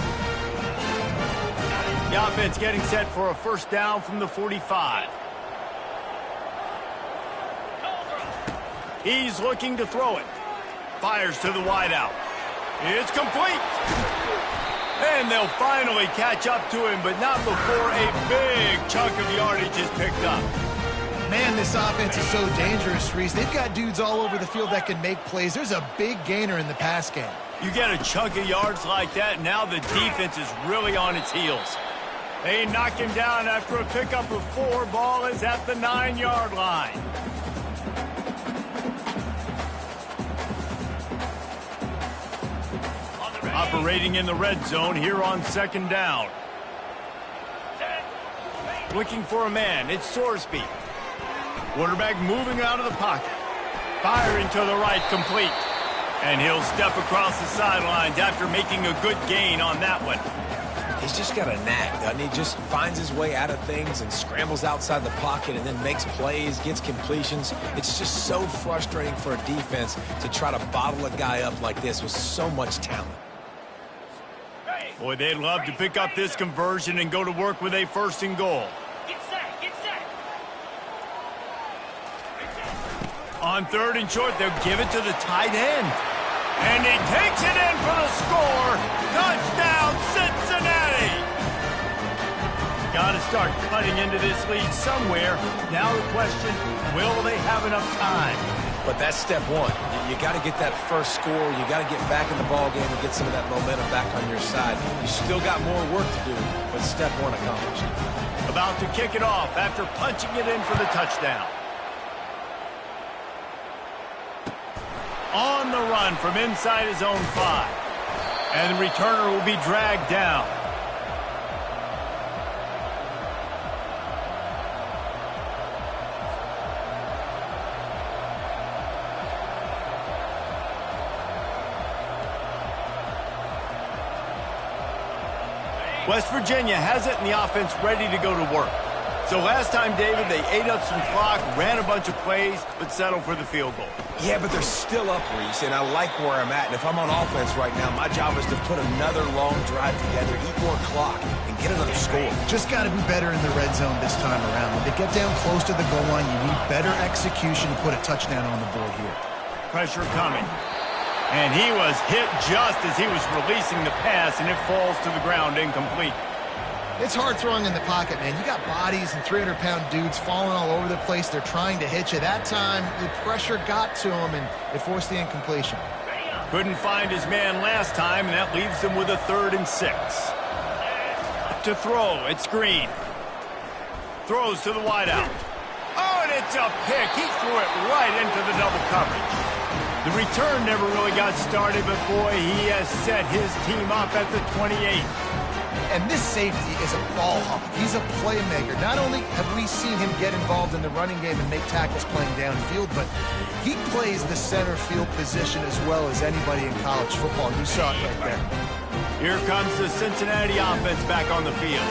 The offense getting set for a 1st down from the 45. He's looking to throw it. Fires to the wideout. It's complete. And they'll finally catch up to him, but not before a big chunk of yardage is picked up. Man, this offense is so dangerous, Reese. They've got dudes all over the field that can make plays. There's a big gainer in the pass game. You get a chunk of yards like that, now the defense is really on its heels. They knock him down after a pickup of 4. Ball is at the 9-yard line. Operating in the red zone here on 2nd down. Looking for a man, it's Sorsby. Quarterback moving out of the pocket. Firing to the right, complete. And he'll step across the sidelines after making a good gain on that one. He's just got a knack, doesn't he? Just finds his way out of things and scrambles outside the pocket and then makes plays, gets completions. It's just so frustrating for a defense to try to bottle a guy up like this with so much talent. Boy, they'd love to pick up this conversion and go to work with a 1st and goal. Get set, get set. On 3rd and short, they'll give it to the tight end. And he takes it in for the score. Touchdown, Cincinnati! Got to start cutting into this lead somewhere. Now the question, will they have enough time? But that's step one. You got to get that first score. You got to get back in the ball game and get some of that momentum back on your side. You still got more work to do, but step one accomplished. About to kick it off after punching it in for the touchdown. On the run from inside his own 5. And the returner will be dragged down. West Virginia has it and the offense ready to go to work. So last time, David, they ate up some clock, ran a bunch of plays, but settled for the field goal. Yeah, but they're still up, Reese, and I like where I'm at. And if I'm on offense right now, my job is to put another long drive together, eat more clock, and get another score. Just got to be better in the red zone this time around. When they get down close to the goal line, you need better execution to put a touchdown on the board here. Pressure coming. And he was hit just as he was releasing the pass, and it falls to the ground incomplete. It's hard throwing in the pocket, man. You got bodies and 300-pound dudes falling all over the place. They're trying to hit you. That time, the pressure got to him, and it forced the incompletion. Couldn't find his man last time, and that leaves them with a 3rd and 6. To throw, it's Green. Throws to the wideout. Oh, and it's a pick. He threw it right into the double coverage. The return never really got started, but boy, he has set his team up at the 28. And this safety is a ball hawk. He's a playmaker. Not only have we seen him get involved in the running game and make tackles playing downfield, but he plays the center field position as well as anybody in college football. You saw it right there. Here comes the Cincinnati offense back on the field.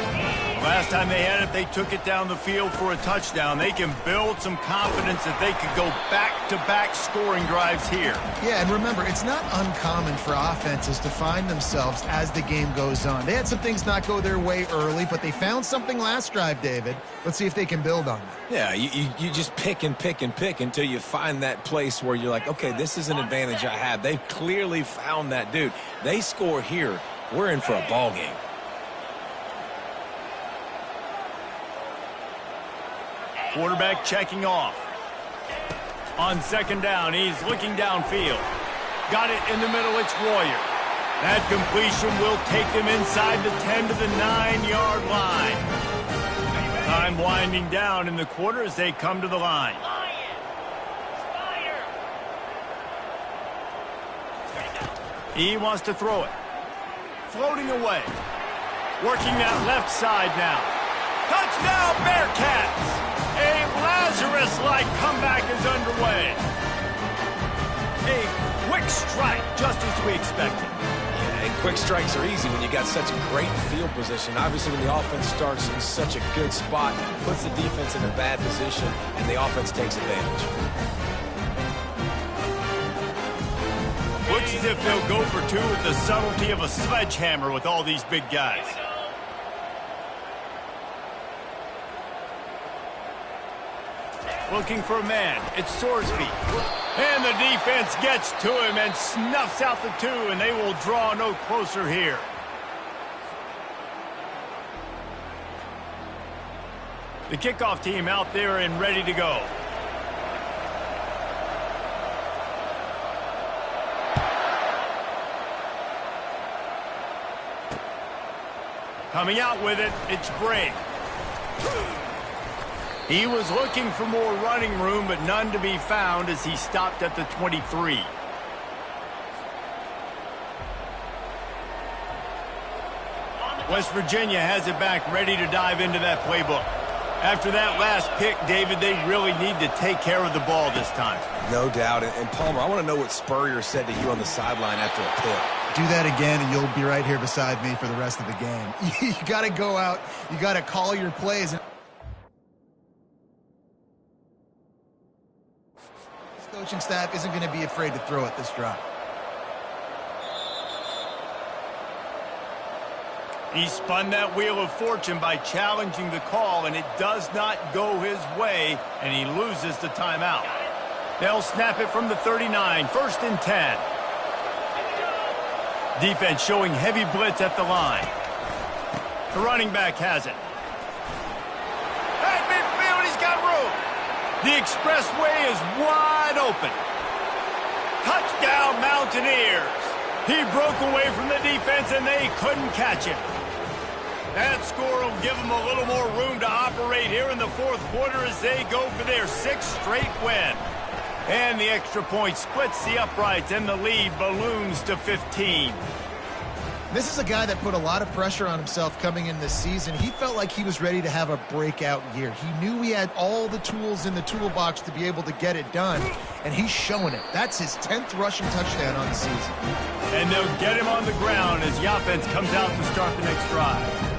Last time they had it, they took it down the field for a touchdown. They can build some confidence that they could go back-to-back scoring drives here. Yeah, and remember, it's not uncommon for offenses to find themselves as the game goes on. They had some things not go their way early, but they found something last drive, David. Let's see if they can build on that. Yeah, you just pick and pick and pick until you find that place where you're like, okay, this is an advantage I have. They've clearly found that, dude. They score here, we're in for a ball game. Quarterback checking off. On 2nd down, he's looking downfield. Got it in the middle, it's Royer. That completion will take them inside the 10 to the 9-yard line. Time winding down in the quarter as they come to the line. He wants to throw it. Floating away. Working that left side now. Touchdown, Bearcats! A Lazarus-like comeback is underway. A quick strike, just as we expected. Yeah, and quick strikes are easy when you got such a great field position. Obviously, when the offense starts in such a good spot, puts the defense in a bad position, and the offense takes advantage. Looks as if they'll go for 2 with the subtlety of a sledgehammer with all these big guys. Looking for a man. It's Sorsby. And the defense gets to him and snuffs out the 2, and they will draw no closer here. The kickoff team out there and ready to go. Coming out with it, it's Bray. He was looking for more running room, but none to be found as he stopped at the 23. West Virginia has it back, ready to dive into that playbook. After that last pick, David, they really need to take care of the ball this time. No doubt. And Palmer, I want to know what Spurrier said to you on the sideline after a pick. Do that again, and you'll be right here beside me for the rest of the game. You got to go out. You got to call your plays. This coaching staff isn't going to be afraid to throw it this drive. He spun that wheel of fortune by challenging the call, and it does not go his way, and he loses the timeout. They'll snap it from the 39, 1st and 10. Defense showing heavy blitz at the line. The running back has it. At midfield, he's got room. The expressway is wide open. Touchdown, Mountaineers. He broke away from the defense, and they couldn't catch him. That score will give them a little more room to operate here in the 4th quarter as they go for their 6th straight win. And the extra point splits the uprights, and the lead balloons to 15. This is a guy that put a lot of pressure on himself coming in this season. He felt like he was ready to have a breakout year. He knew he had all the tools in the toolbox to be able to get it done, and he's showing it. That's his 10th rushing touchdown on the season. And they'll get him on the ground as the offense comes out to start the next drive.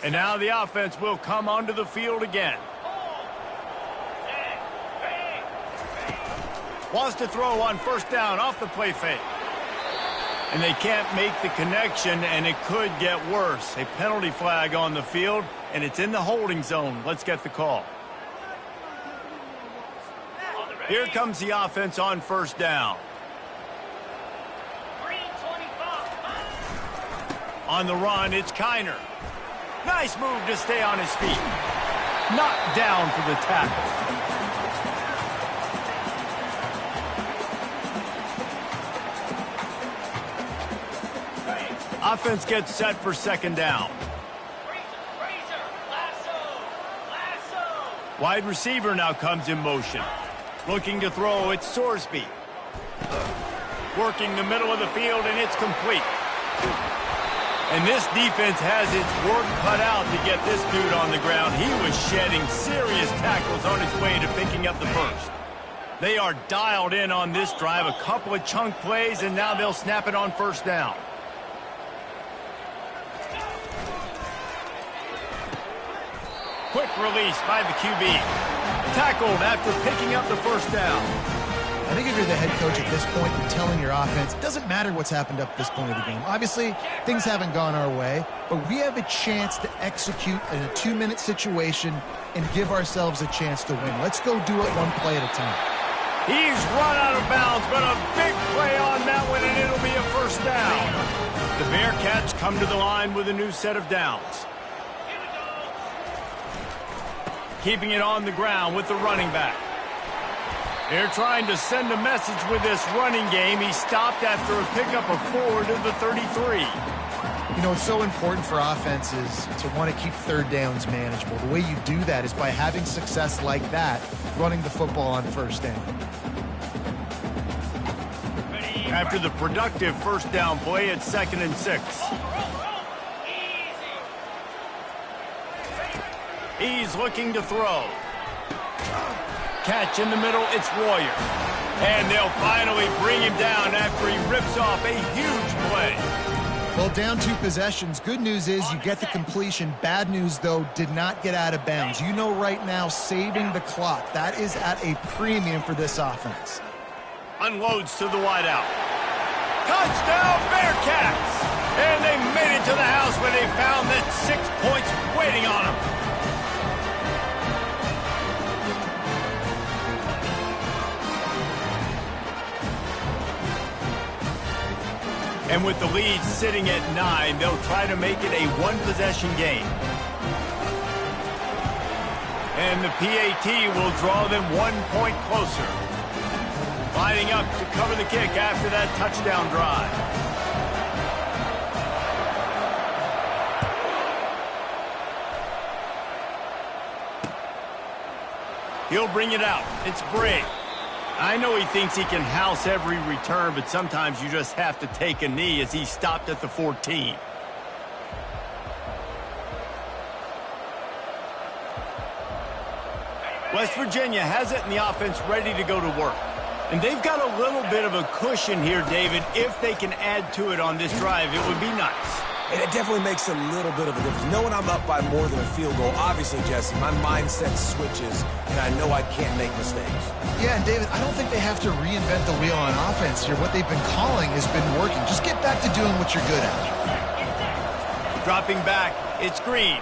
And now the offense will come onto the field again. Wants to throw on 1st down off the play fake. And they can't make the connection, and it could get worse. A penalty flag on the field, and it's in the holding zone. Let's get the call. Here comes the offense on 1st down. On the run, it's Kiner. Nice move to stay on his feet. Knocked down for the tackle. Offense gets set for 2nd down. Wide receiver now comes in motion. Looking to throw, it's Sorsby. Working the middle of the field, and it's complete. And this defense has its work cut out to get this dude on the ground. He was shedding serious tackles on his way to picking up the 1st. They are dialed in on this drive. A couple of chunk plays, and now they'll snap it on 1st down. Quick release by the QB. Tackled after picking up the 1st down. I think if you're the head coach at this point, you're telling your offense, it doesn't matter what's happened up to this point of the game. Obviously, things haven't gone our way, but we have a chance to execute in a 2-minute situation and give ourselves a chance to win. Let's go do it one play at a time. He's run out of bounds, but a big play on that one, and it'll be a 1st down. The Bearcats come to the line with a new set of downs. Keeping it on the ground with the running back. They're trying to send a message with this running game. He stopped after a pickup of 4 to the 33. You know, it's so important for offenses to want to keep 3rd downs manageable. The way you do that is by having success like that, running the football on 1st down. After the productive 1st down play, it's 2nd and 6. He's looking to throw. Catch in the middle, it's Royer. And they'll finally bring him down after he rips off a huge play. Well, down 2 possessions. Good news is you get the completion. Bad news, though, did not get out of bounds. You know right now, saving the clock. That is at a premium for this offense. Unloads to the wideout. Touchdown, Bearcats! And they made it to the house where they found that 6 points waiting on them. And with the lead sitting at 9, they'll try to make it a one-possession game. And the PAT will draw them 1 point closer. Lining up to cover the kick after that touchdown drive. He'll bring it out. It's Bray. I know he thinks he can house every return, but sometimes you just have to take a knee as he stopped at the 14. West Virginia has it and the offense ready to go to work. And they've got a little bit of a cushion here, David. If they can add to it on this drive, it would be nice. And it definitely makes a little bit of a difference. Knowing I'm up by more than a field goal, obviously, Jesse, my mindset switches, and I know I can't make mistakes. Yeah, and David, I don't think they have to reinvent the wheel on offense here. What they've been calling has been working. Just get back to doing what you're good at. Dropping back, it's Green.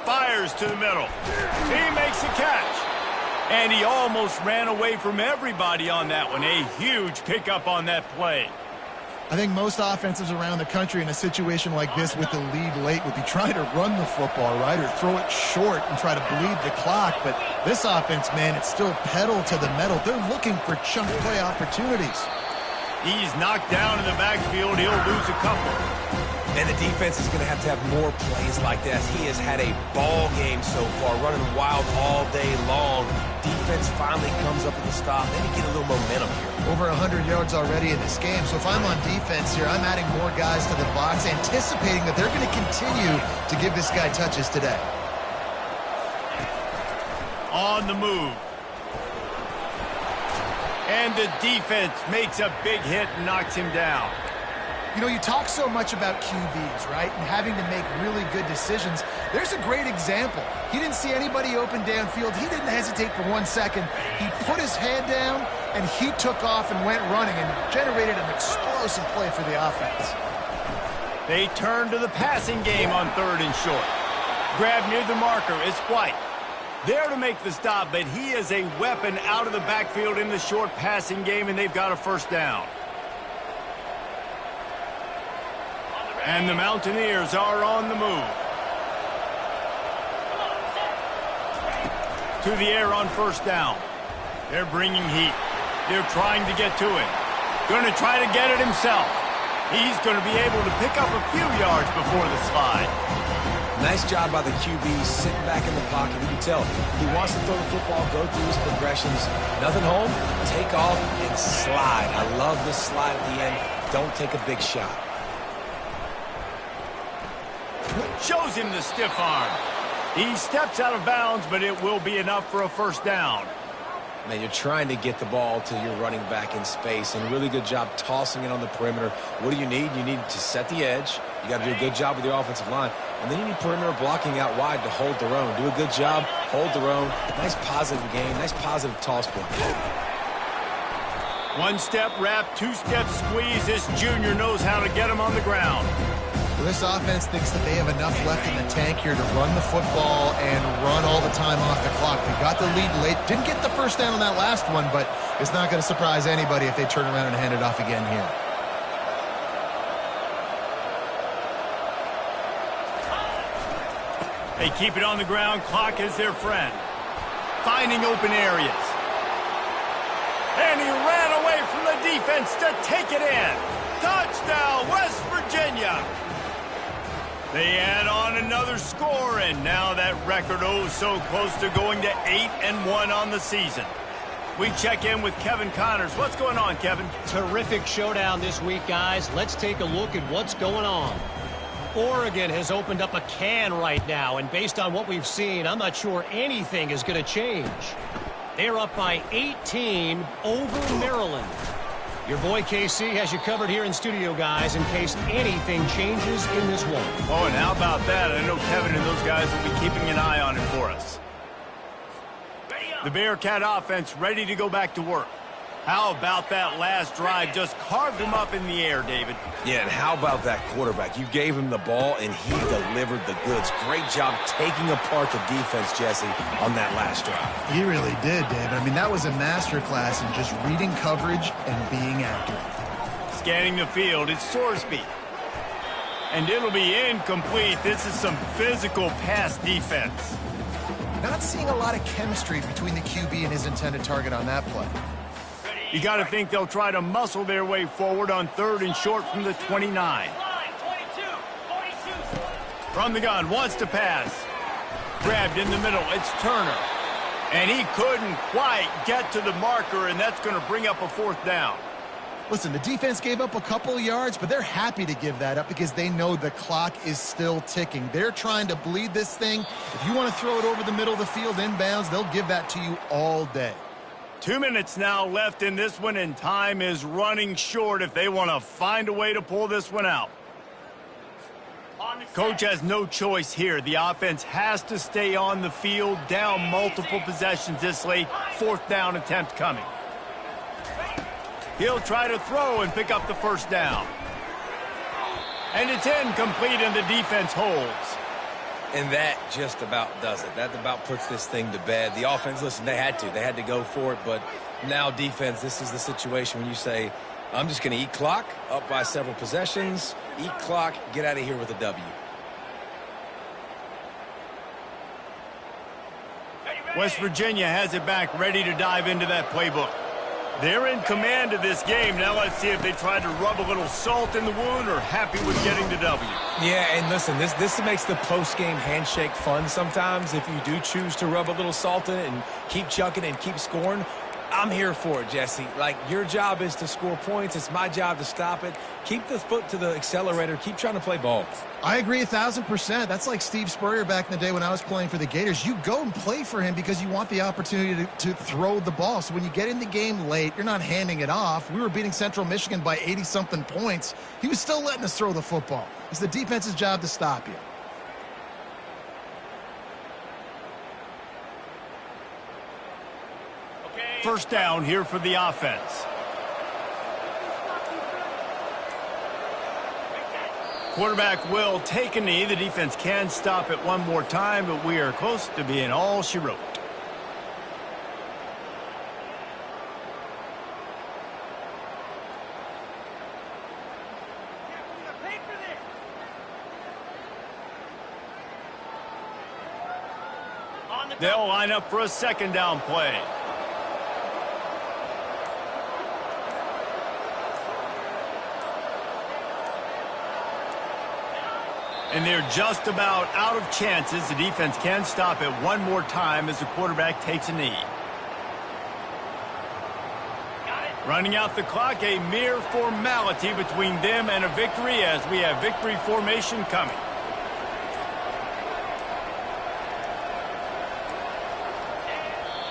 Fires to the middle. He makes the catch. And he almost ran away from everybody on that one. A huge pickup on that play. I think most offenses around the country in a situation like this with the lead late would be trying to run the football, right, or throw it short and try to bleed the clock. But this offense, man, it's still pedal to the metal. They're looking for chunk play opportunities. He's knocked down in the backfield. He'll lose a couple. And the defense is going to have more plays like that. He has had a ball game so far, running wild all day long. Defense finally comes up with a stop. Then you get a little momentum here. Over 100 yards already in this game. So if I'm on defense here, I'm adding more guys to the box, anticipating that they're going to continue to give this guy touches today. On the move. And the defense makes a big hit and knocks him down. You know, you talk so much about QBs, right, and having to make really good decisions. There's a great example. He didn't see anybody open downfield. He didn't hesitate for 1 second. He put his head down, and he took off and went running and generated an explosive play for the offense. They turn to the passing game on 3rd and short. Grab near the marker. It's White. There to make the stop, but he is a weapon out of the backfield in the short passing game, and they've got a first down. And the Mountaineers are on the move. To the air on first down. They're bringing heat. They're trying to get to it. Going to try to get it himself. He's going to be able to pick up a few yards before the slide. Nice job by the QB sitting back in the pocket. You can tell he wants to throw the football, go through his progressions. Nothing home, take off, and slide. I love this slide at the end. Don't take a big shot. Shows him the stiff arm. He steps out of bounds, but it will be enough for a first down. Man, you're trying to get the ball to your running back in space, and really good job tossing it on the perimeter. What do you need? You need to set the edge. You got to do a good job with your offensive line. And then you need perimeter blocking out wide to hold their own. Do a good job, hold their own. Nice positive game, nice positive toss play. 1 step wrap, 2 step squeeze. This junior knows how to get him on the ground. Well, this offense thinks that they have enough left in the tank here to run the football and run all the time off the clock. They got the lead late. Didn't get the first down on that last one, but it's not going to surprise anybody if they turn around and hand it off again here. They keep it on the ground. Clock is their friend. Finding open areas. And he ran away from the defense to take it in. Touchdown, West Virginia. They add on another score, and now that record so close to going to 8-1 on the season. We check in with Kevin Connors. What's going on, Kevin? Terrific showdown this week, guys. Let's take a look at what's going on. Oregon has opened up a can right now, and based on what we've seen, I'm not sure anything is going to change. They're up by 18 over Maryland. Your boy KC has you covered here in studio, guys, in case anything changes in this one. Oh, and how about that? I know Kevin and those guys will be keeping an eye on it for us. The Bearcat offense ready to go back to work. How about that last drive? Just carved him up in the air, David. Yeah, and how about that quarterback? You gave him the ball, and he delivered the goods. Great job taking apart the defense, Jesse, on that last drive. He really did, David. I mean, that was a masterclass in just reading coverage and being accurate. Scanning the field, it's Sorsby. And it'll be incomplete. This is some physical pass defense. Not seeing a lot of chemistry between the QB and his intended target on that play. You got to think they'll try to muscle their way forward on 3rd and short from the 29. Line, 22, 42. From the gun, wants to pass. Grabbed in the middle, it's Turner. And he couldn't quite get to the marker, and that's going to bring up a 4th down. Listen, the defense gave up a couple of yards, but they're happy to give that up because they know the clock is still ticking. They're trying to bleed this thing. If you want to throw it over the middle of the field inbounds, they'll give that to you all day. 2 minutes now left in this one, and time is running short if they want to find a way to pull this one out. Coach has no choice here. The offense has to stay on the field, down multiple possessions this late. 4th down attempt coming. He'll try to throw and pick up the 1st down. And it's incomplete, and the defense holds. And that just about does it. That about puts this thing to bed. The offense, listen, they had to go for it, but now defense, this is the situation when you say, I'm just going to eat clock, up by several possessions, eat clock, get out of here with a W. West Virginia has it back, ready to dive into that playbook. They're in command of this game. Now let's see if they try to rub a little salt in the wound or happy with getting the W. Yeah, and listen, this makes the post-game handshake fun sometimes if you do choose to rub a little salt in it and keep chucking and keep scoring. I'm here for it, Jesse. Like, your job is to score points. It's my job to stop it. Keep the foot to the accelerator. Keep trying to play ball. I agree 1,000%. That's like Steve Spurrier back in the day when I was playing for the Gators. You go and play for him because you want the opportunity to throw the ball. So when you get in the game late, you're not handing it off. We were beating Central Michigan by 80-something points. He was still letting us throw the football. It's the defense's job to stop you. First down here for the offense. Quarterback will take a knee. The defense can stop it one more time, but we are close to being all she wrote. They'll line up for a 2nd down play. And they're just about out of chances. The defense can stop it one more time as the quarterback takes a knee. Running out the clock, a mere formality between them and a victory as we have victory formation coming.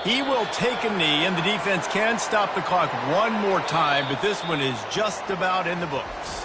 He will take a knee, and the defense can stop the clock one more time, but this one is just about in the books.